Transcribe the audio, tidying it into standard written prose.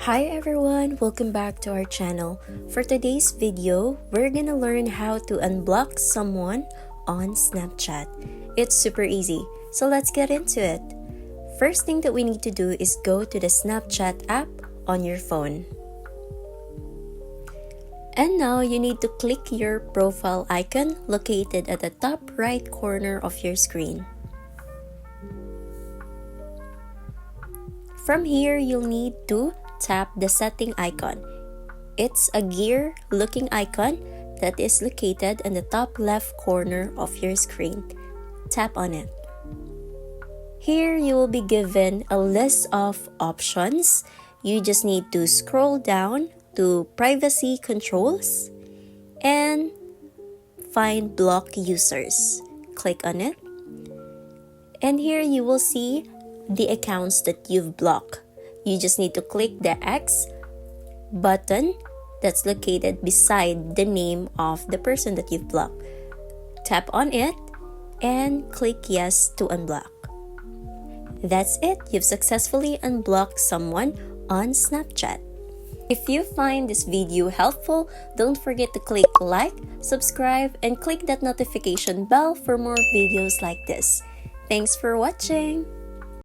Hi everyone, welcome back to our channel. For today's video, we're gonna learn how to unblock someone on Snapchat. It's super easy, so let's get into it. First thing that we need to do is go to the Snapchat app on your phone. And now you need to click your profile icon located at the top right corner of your screen. From here, you'll need to tap the setting icon. It's a gear looking icon that is located in the top left corner of your screen. Tap on it. Here you will be given a list of options. You just need to scroll down to privacy controls and find block users. Click on it. And here you will see the accounts that you've blocked. You just need to click the X button that's located beside the name of the person that you've blocked. Tap on it and click yes to unblock. That's it. You've successfully unblocked someone on Snapchat. If you find this video helpful, don't forget to click like, subscribe, and click that notification bell for more videos like this. Thanks for watching!